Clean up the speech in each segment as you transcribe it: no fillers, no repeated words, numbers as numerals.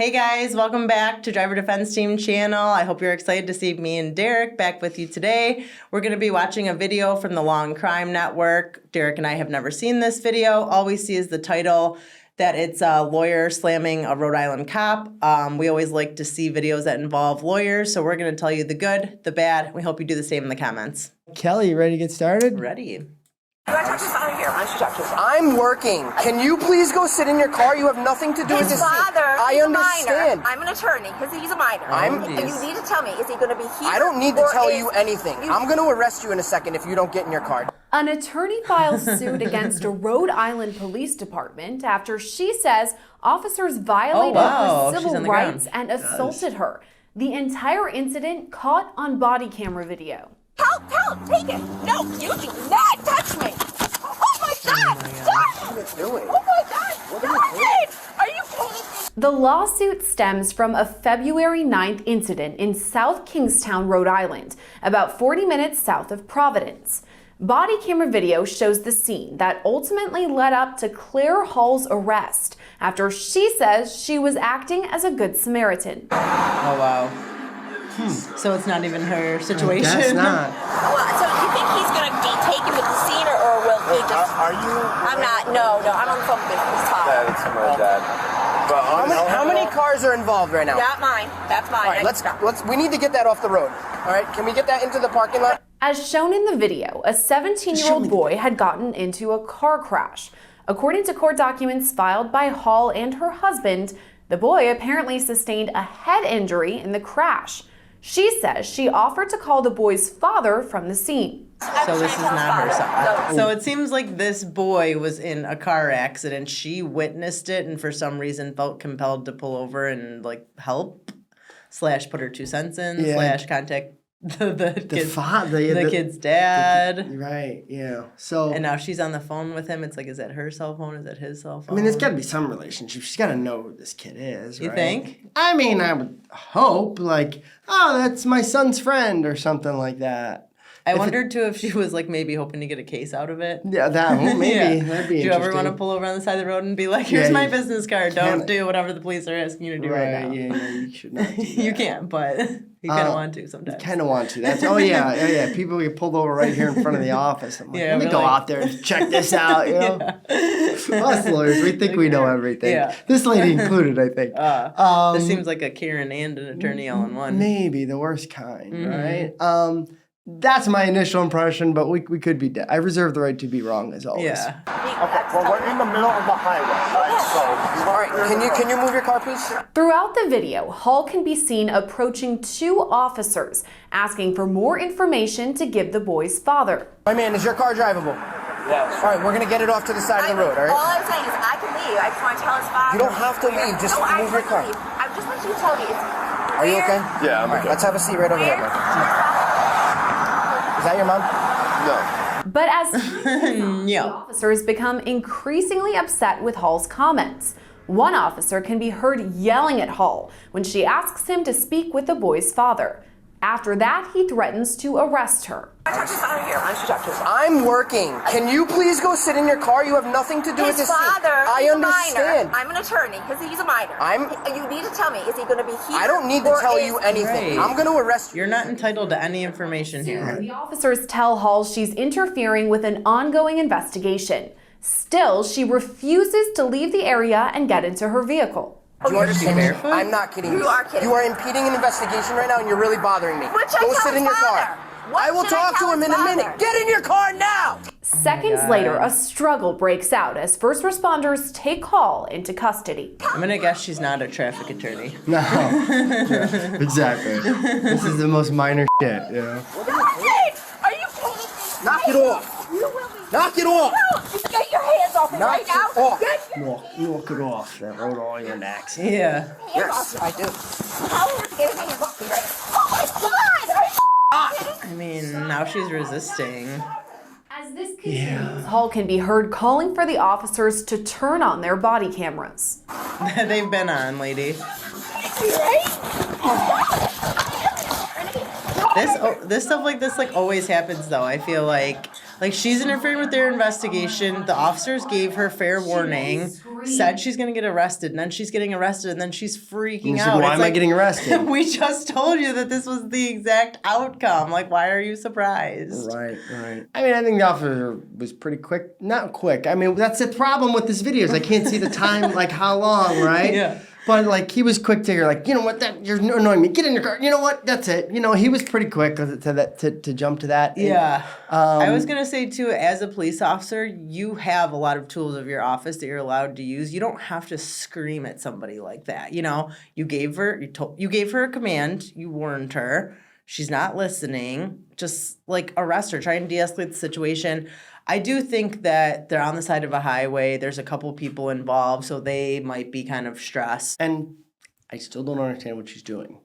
Hey guys, welcome back to Driver Defense Team channel. I hope you're excited to see me and Derek back with you today. We're going to be watching a video from the Law and Crime Network. Derek and I have never seen this video. All we see is the title that it's a lawyer slamming a Rhode Island cop. We always like to see videos that involve lawyers, so we're going to tell you the good, the bad. We hope you do the same in the comments. Kelly, you ready to get started? Ready. I'm working. Can you please go sit in your car? You have nothing to do with this. Father, I understand. I'm an attorney because he's a minor. You need to tell me, is he going to be here? I don't need to tell you anything. I'm going to arrest you in a second if you don't get in your car. An attorney files suit against a Rhode Island police department after she says officers violated her civil rights and assaulted her. The entire incident caught on body camera video. Help, take it. No, you do not touch me. Oh my God, stop. What are you doing? Oh my God, stop it. Are you kidding me? The lawsuit stems from a February 9th incident in South Kingstown, Rhode Island, about 40 minutes south of Providence. Body camera video shows the scene that ultimately led up to Claire Hall's arrest after she says she was acting as a good Samaritan. Oh, wow. So it's not even her situation? I guess not. Well, so you think he's going to be taken with the scene or will he just... Are you? I'm not, no, I'm on the phone with his father. That is my dad. But How many cars are involved right now? Not mine, that's mine. All right, we need to get that off the road. All right, can we get that into the parking lot? As shown in the video, a 17-year-old boy had gotten into a car crash. According to court documents filed by Hall and her husband, the boy apparently sustained a head injury in the crash. She says she offered to call the boy's father from the scene. So this is not her son. So it seems like this boy was in a car accident. She witnessed it and for some reason felt compelled to pull over and like help / put her 2 cents in / contact the kid's dad. Right, yeah. So and now she's on the phone with him. It's like, is that her cell phone? Is that his cell phone? I mean, there's got to be some relationship. She's got to know who this kid is, right? You think? I mean, I would hope, like, oh, that's my son's friend or something like that. I wondered, too, if she was, like, maybe hoping to get a case out of it. Yeah, maybe. That'd be interesting. Do you ever want to pull over on the side of the road and be like, here's my business card. Don't do whatever the police are asking you to do right now. Yeah, you should not do that. You can't, but you kind of want to sometimes. You kind of want to. That's People get pulled over right here in front of the office. I'm like, let me go out there and check this out, you know? Us lawyers, we think we know everything. Yeah. This lady included, I think. This seems like a Karen and an attorney all in one. Maybe, the worst kind, right? That's my initial impression, but we could be dead. I reserve the right to be wrong, as always. Yeah. Okay, well, we're in the middle of the highway. All right, can you move your car, please? Throughout the video, Hall can be seen approaching 2 officers, asking for more information to give the boy's father. My man, is your car drivable? Yes. All right, we're going to get it off to the side of the road, all right? All I'm saying is I can leave. I just want to tell his father. You don't have to leave. Just move your car. I just want you to tell me. Are you okay? Yeah, I'm all right, let's have a seat right over here, man. Is that your mom? No. But as the officers become increasingly upset with Hall's comments. One officer can be heard yelling at Hall when she asks him to speak with the boy's father. After that, he threatens to arrest her. I'm working. Can you please go sit in your car? You have nothing to do with his this. father. I understand. I'm an attorney because he's a minor. You need to tell me, is he going to be here? I don't need to tell you anything. Right. I'm going to arrest you. You're not entitled to any information here. The officers tell Hall she's interfering with an ongoing investigation. Still, she refuses to leave the area and get into her vehicle. Do you understand? I'm not kidding. You are kidding. You are impeding an investigation right now, and you're really bothering me. Go sit in your car. I will talk to him in a minute. Get in your car now! Seconds later, a struggle breaks out as first responders take Hall into custody. I'm going to guess she's not a traffic attorney. No. Yeah, exactly. This is the most minor shit, you know? Are you kidding me? Knock it off. You will be. Knock it off. No, just get your hands off me right now. Knock Knock it off, that Rhode Island accent. Yeah. Yes, I do. How are you getting your hands off me right now? Oh my God! Are you I mean, now she's resisting. As this continues, Hall can be heard calling for the officers to turn on their body cameras. They've been on, lady. This stuff like this always happens though. I feel like she's interfering with their investigation. The officers gave her fair warning. said she's going to get arrested, and then she's getting arrested, and then she's freaking He's out. like, why It's am I getting arrested? We just told you that this was the exact outcome. Like, why are you surprised? Right. I mean, I think the officer was pretty quick. Not quick. I mean, that's the problem with this video is I can't see the time, like how long, right? Yeah. But like he was quick to hear, like, you know what, you're annoying me. Get in your car. You know what? That's it. You know, he was pretty quick to jump to that. Yeah. I was gonna say too, as a police officer, you have a lot of tools of your office that you're allowed to use. You don't have to scream at somebody like that. You know, you gave her a command. You warned her. She's not listening. Just like arrest her. Try and de-escalate the situation. I do think that they're on the side of a highway. There's a couple people involved, so they might be kind of stressed. And I still don't understand what she's doing.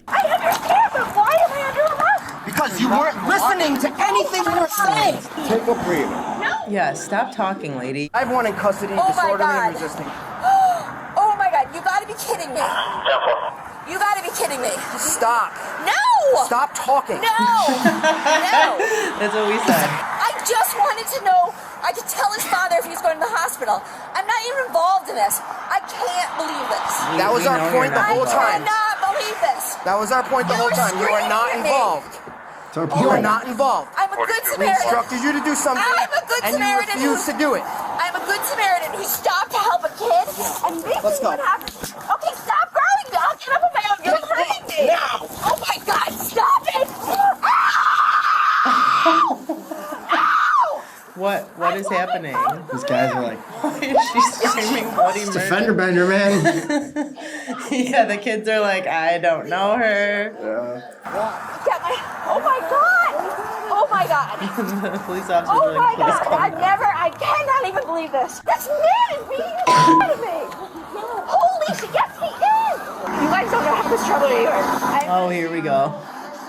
I understand, but why am I under arrest? Because you weren't listening to anything we were saying. Take a breather. No. Yeah, stop talking, lady. I have one in custody, Oh my disorderly God. and resisting. Oh my God, you gotta be kidding me. You gotta be kidding me. Stop. No! Stop talking. No! No! That's what we said. I just wanted to know, I could tell his father if he's going to the hospital. I'm not even involved in this. I can't believe this. That was We our know point you're the not whole time. I cannot believe this. That was our point the You whole were time. You are not screaming at me. involved. It's our You are point. not involved. I'm a good We Samaritan. instructed you to do something, I'm a good and you Samaritan refused to do it. I'm a good Samaritan who stopped to help a kid, and this Let's is go. what happened. Okay, stop growling me. I'll get up on my own. You're hurting me. Now. Oh my God, stop it. What is happening? These guys are like, She's screaming bloody it's a murder. fender bender, man. Yeah, the kids are like, I don't know her. Get my, oh my God. Oh my God. The police officers Oh are my like, please God. come. I cannot even believe this. This man is beating the shit out of me. Holy shit, yes he is. You guys don't know how much trouble you are. Oh, here we go.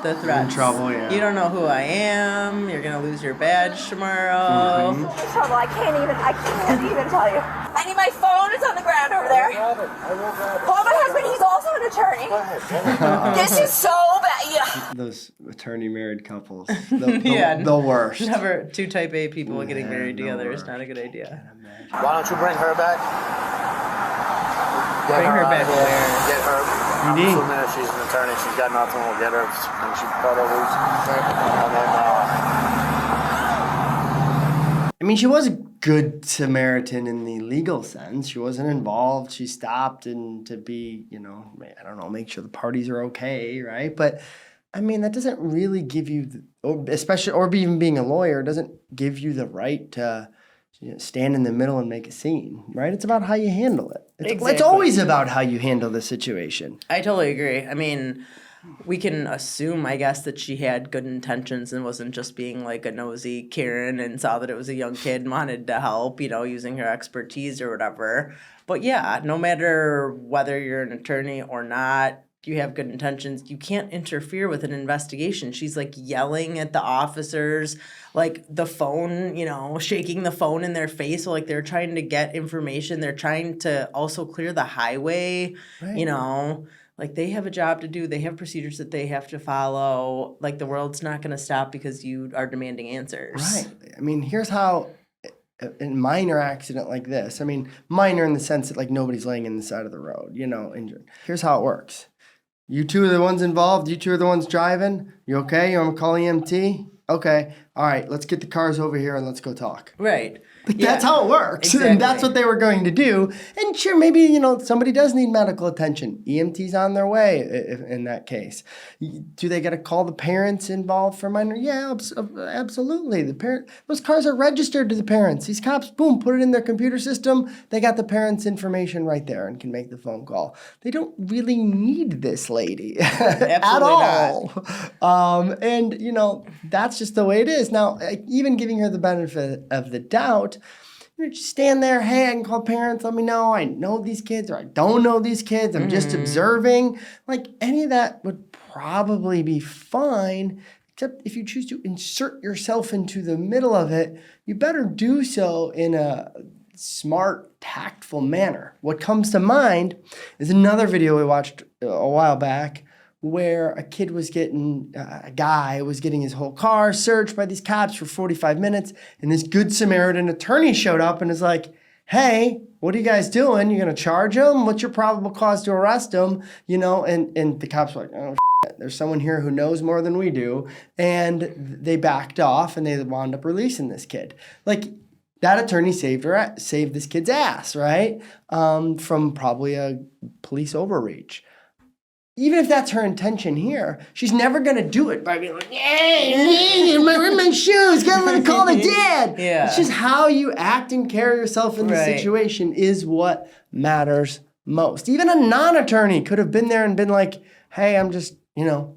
The threats. In trouble, yeah. You don't know who I am. You're gonna lose your badge tomorrow. I'm in trouble. I can't even tell you. I need my phone. It's on the ground over there. Call my husband. He's also an attorney. This is so bad. Yeah. Those attorney married couples. Yeah. The worst. Never two type A people getting Yeah, married no together is work. not a good idea. Why don't you bring her back? Get Bring her out back of here. where? Get her. I'm PD. assuming if she's an attorney, she's got nothing. We'll get her and she cut her loose. And then, I mean, she was a good Samaritan in the legal sense. She wasn't involved. She stopped and to be, I don't know, make sure the parties are okay, right? But I mean, that doesn't really give you, even being a lawyer, doesn't give you the right to stand in the middle and make a scene, right? It's about how you handle it. It's Exactly. always about how you handle the situation. I totally agree. I mean, we can assume, I guess, that she had good intentions and wasn't just being like a nosy Karen and saw that it was a young kid and wanted to help, using her expertise or whatever. But yeah, no matter whether you're an attorney or not, you have good intentions. You can't interfere with an investigation. She's like yelling at the officers, like the phone, shaking the phone in their face. So like they're trying to get information. They're trying to also clear the highway, Right. Like they have a job to do. They have procedures that they have to follow. Like the world's not going to stop because you are demanding answers. Right. I mean, here's how a minor accident like this, I mean, minor in the sense that like nobody's laying in the side of the road, injured. Here's how it works. You two are the ones involved. You two are the ones driving. You okay? You want to call EMT? Okay. All right. Let's get the cars over here and let's go talk. Right. That's how it works. Exactly. And that's what they were going to do. And sure, maybe, somebody does need medical attention. EMT's on their way in that case. Do they got to call the parents involved for minor? Yeah, absolutely. Those cars are registered to the parents. These cops, boom, put it in their computer system. They got the parents' information right there and can make the phone call. They don't really need this lady at all. And, that's just the way it is. Now, even giving her the benefit of the doubt, just stand there, hey, I can call parents, let me know, I know these kids or I don't know these kids, I'm just observing. Like any of that would probably be fine, except if you choose to insert yourself into the middle of it, you better do so in a smart, tactful manner. What comes to mind is another video we watched a while back where a guy was getting his whole car searched by these cops for 45 minutes, and this good Samaritan attorney showed up and is like, hey, what are you guys doing? You're going to charge him? What's your probable cause to arrest him? You know, and the cops were like, oh, shit, there's someone here who knows more than we do. And they backed off and they wound up releasing this kid. Like, that attorney saved this kid's ass, right? From probably a police overreach. Even if that's her intention here, she's never going to do it by being like, hey, my shoes, gotta let me call the dad. Yeah. It's just how you act and carry yourself in the Right. situation is what matters most. Even a non-attorney could have been there and been like, hey, I'm just, you know,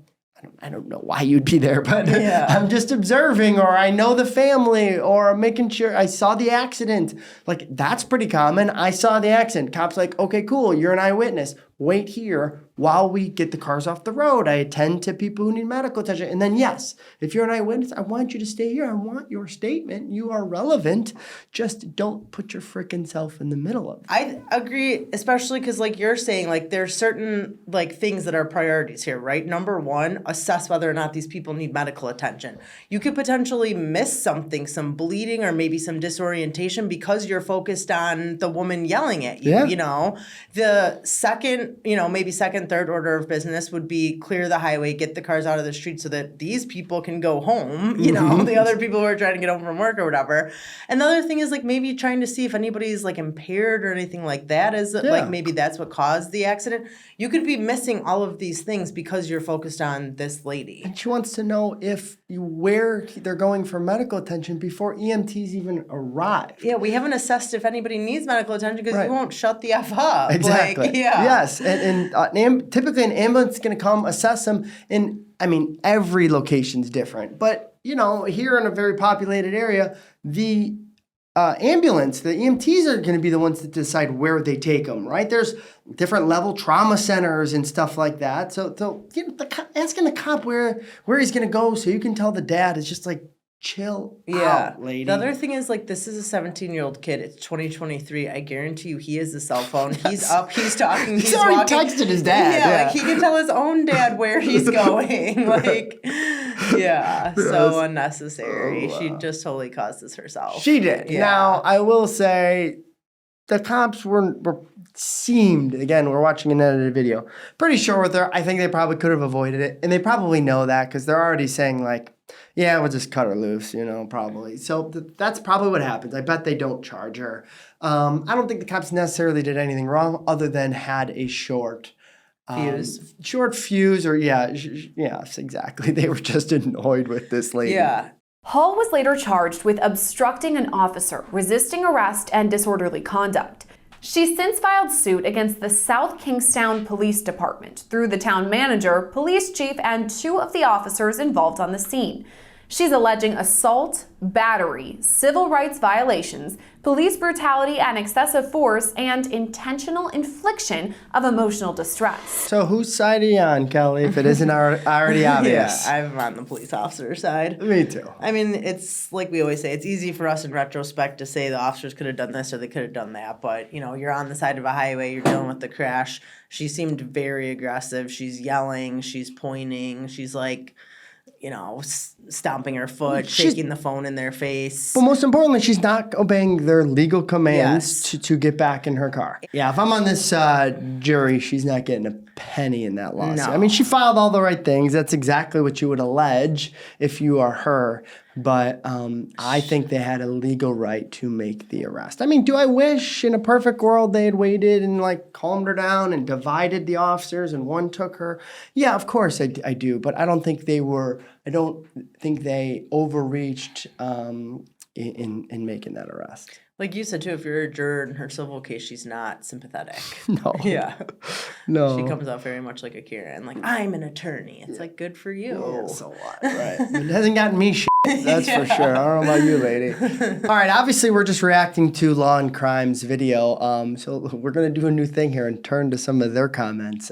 I don't know why you'd be there, but Yeah. I'm just observing, or I know the family, or I'm making sure I saw the accident. Like, that's pretty common. I saw the accident. Cop's like, okay, cool, you're an eyewitness. Wait here while we get the cars off the road. I attend to people who need medical attention. And then, yes, if you're an eyewitness, I want you to stay here. I want your statement. You are relevant. Just don't put your freaking self in the middle of it. I agree, especially because, like you're saying, like there's certain like things that are priorities here, right? Number one, assess whether or not these people need medical attention. You could potentially miss something, some bleeding or maybe some disorientation because you're focused on the woman yelling at you, Yeah. you know? The second, you know, maybe second, third order of business would be clear the highway, get the cars out of the street so that these people can go home, you know, the other people who are trying to get home from work or whatever. And the other thing is like maybe trying to see if anybody's like impaired or anything like that. Is it like maybe that's what caused the accident? You could be missing all of these things because you're focused on this lady. And she wants to know where they're going for medical attention before EMTs even arrive. Yeah, we haven't assessed if anybody needs medical attention because Right. you won't shut the F up. Exactly. Like, yeah. Yes. And typically an ambulance is going to come assess them. And I mean, every location's different. But, you know, here in a very populated area, the ambulance, the EMTs are going to be the ones that decide where they take them, right? There's different level trauma centers and stuff like that. So you know, asking the cop where he's going to go so you can tell the dad is just like, chill out, lady. The other thing is like this is a 17-year-old kid. It's 2023. I guarantee you he has a cell phone. He's up, he's talking, he's already walking. texted his dad. Yeah, Yeah. like he can tell his own dad where he's going. Like, yeah, so unnecessary. She just totally caused this herself. She did. Yeah. Now, I will say the cops seemed, again, we're watching an edited video, pretty sure with her. I think they probably could have avoided it. And they probably know that because they're already saying like, yeah, we'll just cut her loose, you know, probably. So that's probably what happens. I bet they don't charge her. I don't think the cops necessarily did anything wrong other than had a short fuse or yes, exactly. They were just annoyed with this lady. Yeah. Hall was later charged with obstructing an officer, resisting arrest, and disorderly conduct. She's since filed suit against the South Kingstown Police Department through the town manager, police chief, and 2 of the officers involved on the scene. She's alleging assault, battery, civil rights violations, police brutality and excessive force, and intentional infliction of emotional distress. So whose side are you on, Kelly, if it isn't already obvious? Yeah, I'm on the police officer side. Me too. I mean, it's like we always say, it's easy for us in retrospect to say the officers could have done this or they could have done that. But, you know, you're on the side of a highway, you're dealing with the crash. She seemed very aggressive. She's yelling, she's pointing, she's like, you know, stomping her foot, shaking the phone in their face. But most importantly, she's not obeying their legal commands Yes. to get back in her car. Yeah, if I'm on this jury, she's not getting a penny in that lawsuit. No. I mean, she filed all the right things. That's exactly what you would allege if you are her. But I think they had a legal right to make the arrest. I mean, do I wish in a perfect world they had waited and like calmed her down and divided the officers and one took her? Yeah, of course I do. But I don't think they overreached in making that arrest. Like you said, too, if you're a juror in her civil case, she's not sympathetic. No. Yeah. No. She comes out very much like a Karen. Like, I'm an attorney. It's like, good for you. Yeah, so what? Right. It hasn't gotten me shit. That's for sure. I don't know about you, lady. All right. Obviously, we're just reacting to Law and Crime's video. So we're going to do a new thing here and turn to some of their comments.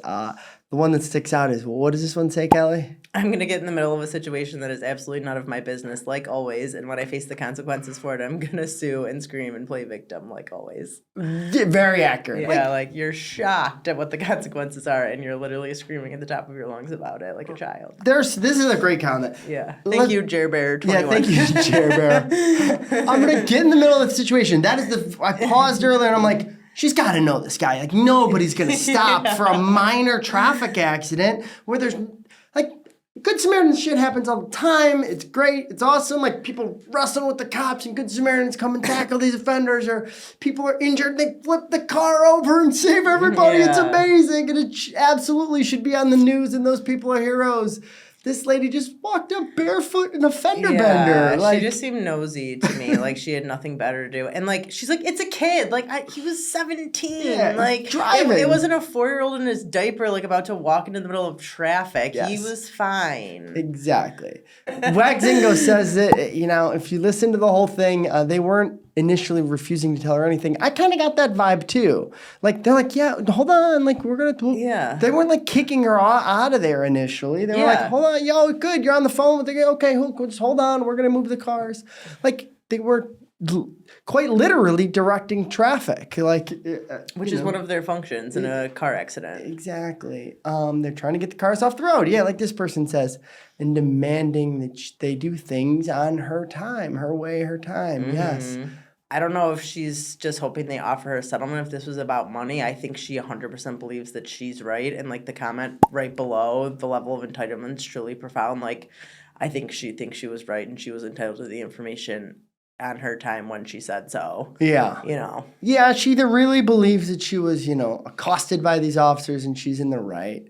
the one that sticks out is, well, what does this one say, Kelly? I'm going to get in the middle of a situation that is absolutely none of my business, like always. And when I face the consequences for it, I'm going to sue and scream and play victim, like always. Yeah, very accurate. Yeah, like you're shocked at what the consequences are, and you're literally screaming at the top of your lungs about it like a child. This is a great comment. Yeah. Thank you, Jer Bear 21. Yeah, thank you, Jer Bear. I'm going to get in the middle of the situation. That is I paused earlier and I'm like, she's got to know this guy. Like, nobody's going to stop for a minor traffic accident where there's, like, Good Samaritan shit happens all the time. It's great. It's awesome. Like, people wrestling with the cops and Good Samaritans come and tackle these offenders, or people are injured. They flip the car over and save everybody. Yeah. It's amazing. And it absolutely should be on the news, and those people are heroes. This lady just walked up barefoot in a fender bender. Like, she just seemed nosy to me. Like, she had nothing better to do. And, like, she's like, it's a kid. Like, he was 17. Yeah, like, driving. It wasn't a 4-year-old in his diaper, like, about to walk into the middle of traffic. Yes. He was fine. Exactly. Wagzingo says that, if you listen to the whole thing, they weren't initially refusing to tell her anything. I kind of got that vibe too. Like, they're like, yeah, hold on. Like, we're going to... Yeah. They weren't, like, kicking her out of there initially. They were like, hold on, yo, good, you're on the phone with the... Okay, just hold on. We're going to move the cars. Like, they were quite literally directing traffic. Like... Which is one of their functions in a car accident. Exactly. They're trying to get the cars off the road. Yeah, like this person says, and demanding that they do things on her time, her way, her time. Mm-hmm. Yes. I don't know if she's just hoping they offer her a settlement if this was about money. I think she 100% believes that she's right. And, like, the comment right below, the level of entitlement is truly profound. Like, I think she thinks she was right and she was entitled to the information on her time when she said so. Yeah. Yeah, she either really believes that she was, accosted by these officers and she's in the right.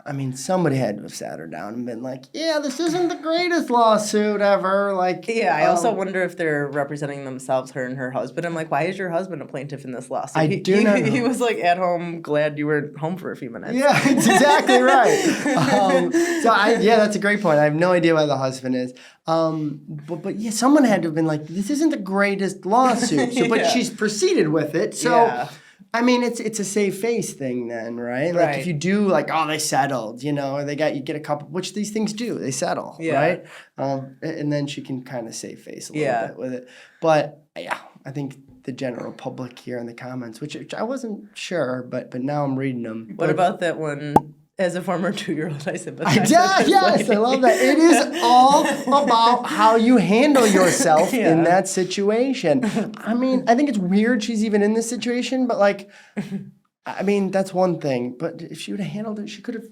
I mean, somebody had to have sat her down and been like, yeah, this isn't the greatest lawsuit ever. Like, yeah, I also wonder if they're representing themselves, her and her husband. I'm like, why is your husband a plaintiff in this lawsuit? I do not know. He was like at home, glad you were home for a few minutes. Yeah, that's exactly right. That's a great point. I have no idea why the husband is. But yeah, someone had to have been like, this isn't the greatest lawsuit. So, but she's proceeded with it. So, I mean, it's a save face thing then, right? Like, if you do, like, oh, they settled, or you get a couple, which these things do, they settle, right? And then she can kind of save face a little bit with it. But yeah, I think the general public here in the comments, which I wasn't sure, but now I'm reading them. What about that one? As a former 2-year-old, I sympathize. Yes, I love that. It is all about how you handle yourself in that situation. I mean, I think it's weird she's even in this situation, but, like, I mean, that's one thing. But if she would have handled it, she could have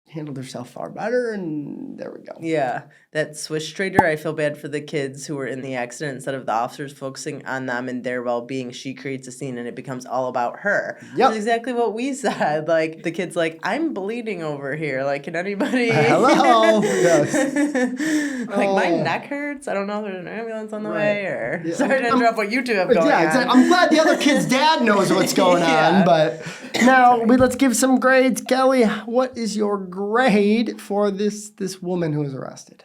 handled herself far better, and there we go. Yeah, that Swiss trader, I feel bad for the kids who were in the accident. Instead of the officers focusing on them and their well-being, she creates a scene and it becomes all about her. Yep. That's exactly what we said. Like, the kid's like, I'm bleeding over here. Like, can anybody... Hello? Yes. Like, my neck hurts. I don't know if there's an ambulance on the way, or... Yeah. Sorry to interrupt what you two have going on. Exactly. I'm glad the other kid's dad knows what's going on, but... Now, let's give some grades. Kelly, what is your grade for this woman who was arrested?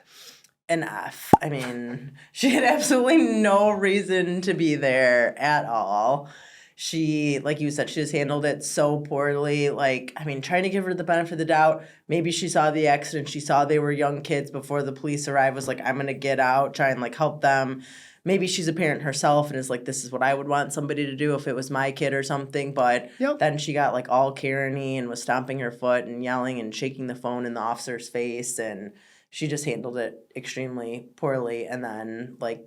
An F. I mean, she had absolutely no reason to be there at all. She, like you said, she just handled it so poorly. Like, I mean, trying to give her the benefit of the doubt. Maybe she saw the accident. She saw they were young kids before the police arrived, was like, I'm going to get out, try and, like, help them. Maybe she's a parent herself and is like, this is what I would want somebody to do if it was my kid or something. But then she got, like, all Karen-y and was stomping her foot and yelling and shaking the phone in the officer's face. And she just handled it extremely poorly. And then, like,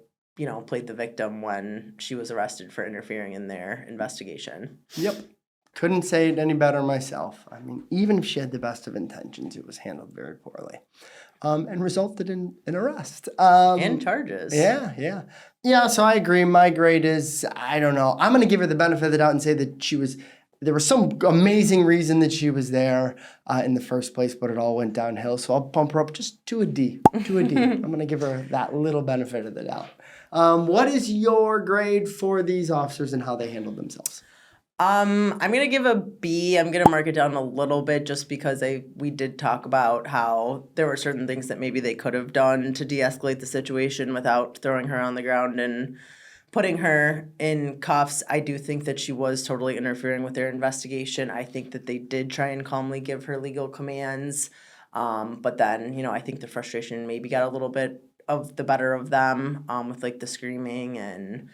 played the victim when she was arrested for interfering in their investigation. Yep. Couldn't say it any better myself. I mean, even if she had the best of intentions, it was handled very poorly. And resulted in an arrest. And charges. Yeah. Yeah, so I agree. My grade is, I don't know. I'm going to give her the benefit of the doubt and say that there was some amazing reason that she was there in the first place, but it all went downhill. So I'll bump her up just to a D. I'm going to give her that little benefit of the doubt. What is your grade for these officers and how they handled themselves? I'm going to give a B. I'm going to mark it down a little bit just because we did talk about how there were certain things that maybe they could have done to de-escalate the situation without throwing her on the ground and putting her in cuffs. I do think that she was totally interfering with their investigation. I think that they did try and calmly give her legal commands. But then, you know, I think the frustration maybe got a little bit of the better of them with like the screaming and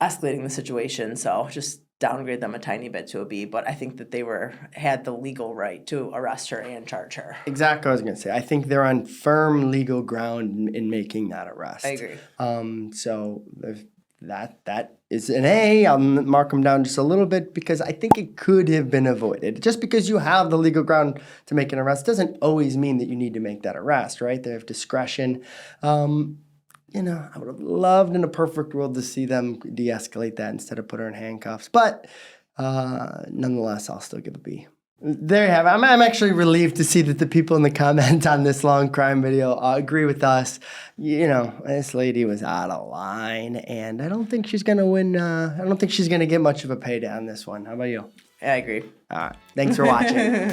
escalating the situation. So just downgrade them a tiny bit to a B. But I think that they had the legal right to arrest her and charge her. Exactly what I was going to say. I think they're on firm legal ground in making that arrest. I agree. So that is an A. I'll mark them down just a little bit because I think it could have been avoided. Just because you have the legal ground to make an arrest doesn't always mean that you need to make that arrest, right? They have discretion. You know, I would have loved in a perfect world to see them de-escalate that instead of put her in handcuffs. But nonetheless, I'll still give a B. There you have it. I'm actually relieved to see that the people in the comments on this long crime video agree with us. You know, this lady was out of line, and I don't think she's going to win. I don't think she's going to get much of a payday on this one. How about you? Yeah, I agree. All right. Thanks for watching.